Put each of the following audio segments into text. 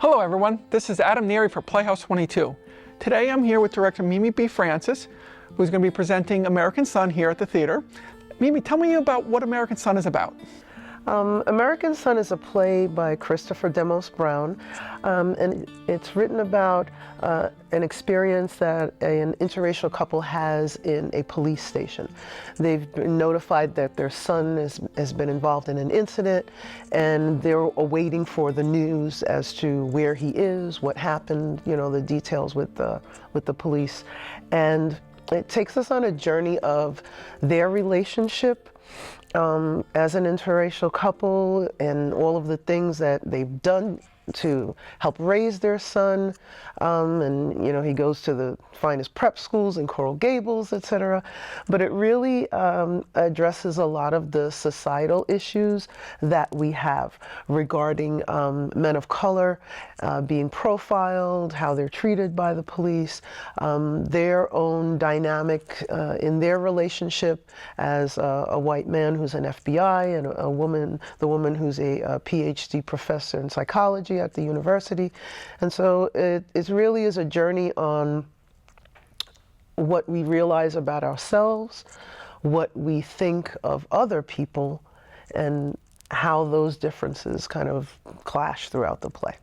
Hello everyone, this is Adam Neary for Playhouse 22. Today I'm here with director Mimi B. Francis, who's going to be presenting American Son here at the theater. Mimi, tell me about what American Son is about. American Son is a play by Christopher Demos Brown, and it's written about an experience that an interracial couple has in a police station. They've been notified that their son has been involved in an incident, and they're awaiting for the news as to where he is, what happened, you know, the details with the police. And it takes us on a journey of their relationship as an interracial couple and all of the things that they've done to help raise their son, and you know, he goes to the finest prep schools in Coral Gables, etc. But it really addresses a lot of the societal issues that we have regarding men of color being profiled, how they're treated by the police, their own dynamic in their relationship as a white man who's an FBI and the woman who's a PhD professor in psychology at the university. And so it really is a journey on what we realize about ourselves, what we think of other people, and how those differences kind of clash throughout the play.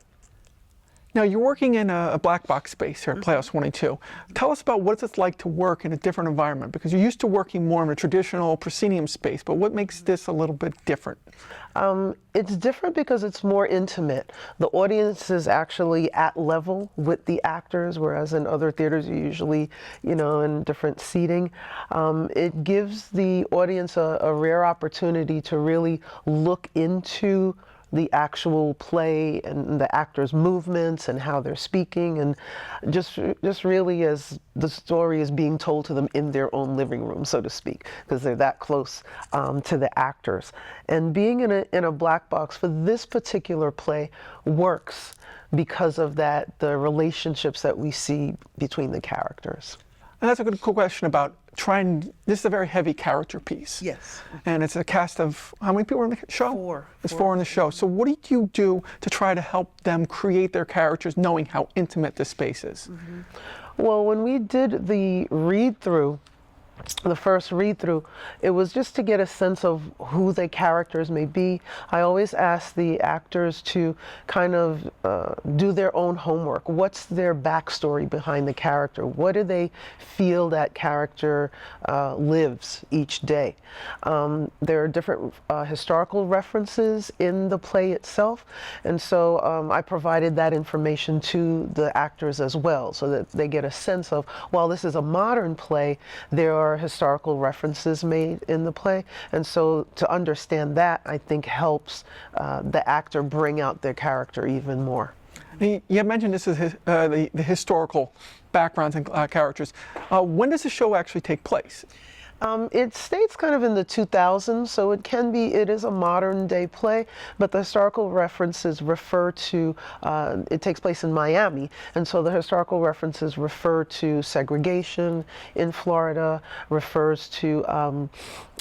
Now you're working in a black box space here at Playhouse 22. Tell us about what it's like to work in a different environment, because you're used to working more in a traditional proscenium space, but what makes this a little bit different? It's different because it's more intimate. The audience is actually at level with the actors, whereas in other theaters you're usually, you know, in different seating. It gives the audience a rare opportunity to really look into the actual play and the actors' movements and how they're speaking, and just really as the story is being told to them in their own living room, so to speak, because they're that close to the actors. And being in a black box for this particular play works because of that, the relationships that we see between the characters. And that's a good, cool question about this is a very heavy character piece. Yes. And it's a cast of, how many people are in the show? Four. It's four in the show. So what did you do to try to help them create their characters, knowing how intimate this space is? Mm-hmm. Well, when we did the first read-through, it was just to get a sense of who the characters may be. I always ask the actors to kind of do their own homework. What's their backstory behind the character? What do they feel that character lives each day? There are different historical references in the play itself, and so I provided that information to the actors as well, so that they get a sense of, while this is a modern play, there are historical references made in the play, and so to understand that, I think, helps the actor bring out their character even more. You have mentioned this is the historical backgrounds and characters. When does the show actually take place? It states kind of in the 2000s, so it is a modern day play, but the historical references refer to, it takes place in Miami, and so the historical references refer to segregation in Florida, refers to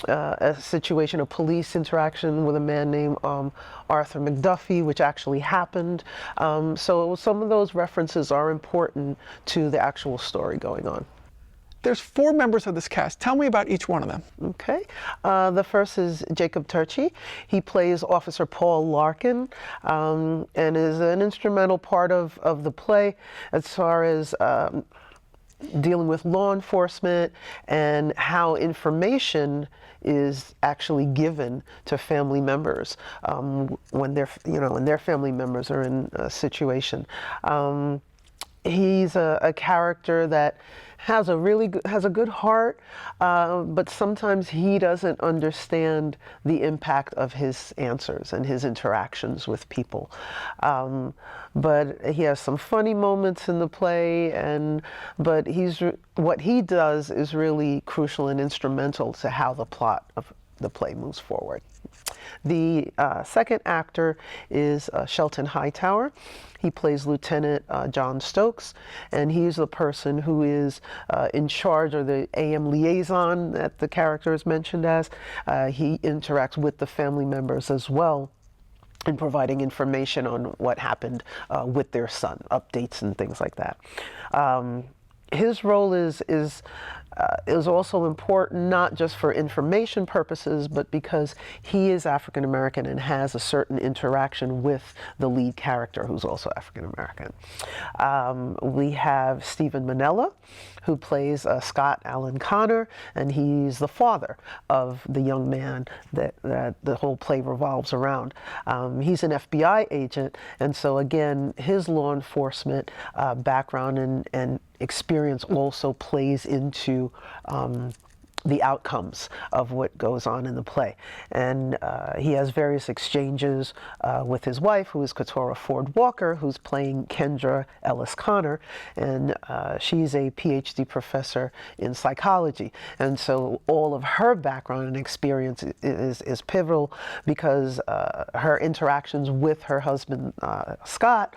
a situation of police interaction with a man named Arthur McDuffie, which actually happened. So some of those references are important to the actual story going on. There's four members of this cast. Tell me about each one of them. Okay. The first is Jacob Turchi. He plays Officer Paul Larkin, and is an instrumental part of the play as far as dealing with law enforcement and how information is actually given to family members when their family members are in a situation. He's a character that has a good heart, but sometimes he doesn't understand the impact of his answers and his interactions with people. But he has some funny moments in the play, but what he does is really crucial and instrumental to how the plot of the play moves forward. The second actor is Shelton Hightower. He plays Lieutenant John Stokes, and he's the person who is in charge, or the AM liaison that the character is mentioned as. He interacts with the family members as well. and providing information on what happened with their son, updates and things like that. His role is also important, not just for information purposes, but because he is African American and has a certain interaction with the lead character, who's also African American. We have Stephen Manella, who plays Scott Allen Connor, and he's the father of the young man that the whole play revolves around. He's an FBI agent, and so again, his law enforcement background and experience also plays into the outcomes of what goes on in the play. And he has various exchanges with his wife, who is Keturah Ford Walker, who's playing Kendra Ellis Connor, and she's a PhD professor in psychology. And so all of her background and experience is pivotal, because her interactions with her husband, Scott,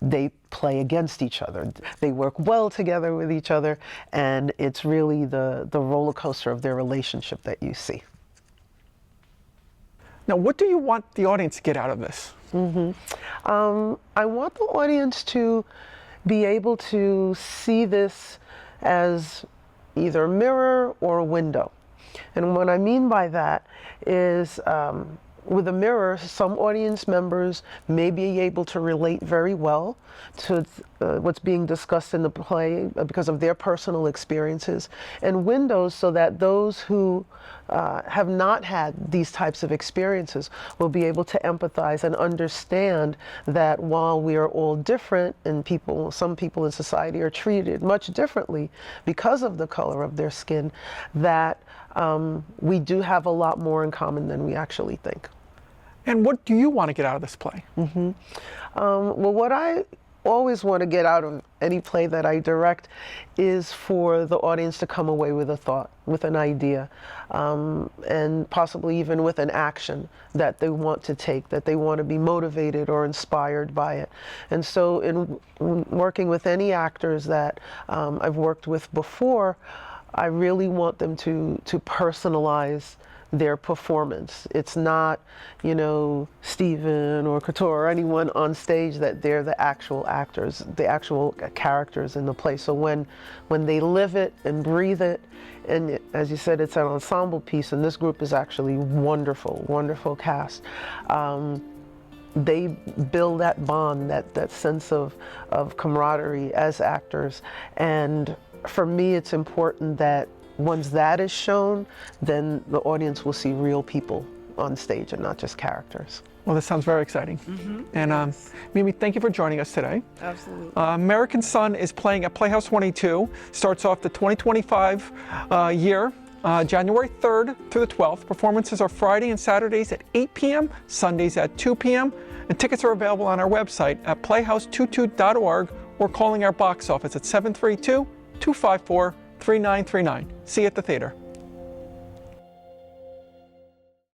they play against each other. They work well together with each other, and it's really the roller coaster of their relationship that you see. Now, what do you want the audience to get out of this? I want the audience to be able to see this as either a mirror or a window. And what I mean by that is, with a mirror, some audience members may be able to relate very well to what's being discussed in the play because of their personal experiences, and windows so that those who have not had these types of experiences will be able to empathize and understand that while we are all different, and some people in society are treated much differently because of the color of their skin, that we do have a lot more in common than we actually think. And what do you want to get out of this play? Well, what I always want to get out of any play that I direct is for the audience to come away with a thought, with an idea, and possibly even with an action that they want to take, that they want to be motivated or inspired by it. And so in working with any actors that I've worked with before, I really want them to personalize their performance. It's not, Stephen or Keturah or anyone on stage, that they're the actual actors, the actual characters in the play. So when they live it and breathe it, and as you said, it's an ensemble piece, and this group is actually wonderful, wonderful cast. They build that bond, that sense of camaraderie as actors. And for me, it's important that once that is shown, then the audience will see real people on stage and not just characters. Well, this sounds very exciting. And Mimi, thank you for joining us today. Absolutely. American Son is playing at Playhouse 22. Starts off the 2025 year, January 3rd through the 12th. Performances are Friday and Saturdays at 8 p.m., Sundays at 2 p.m. And tickets are available on our website at playhouse22.org or calling our box office at 732-254-3939. See you at the theater.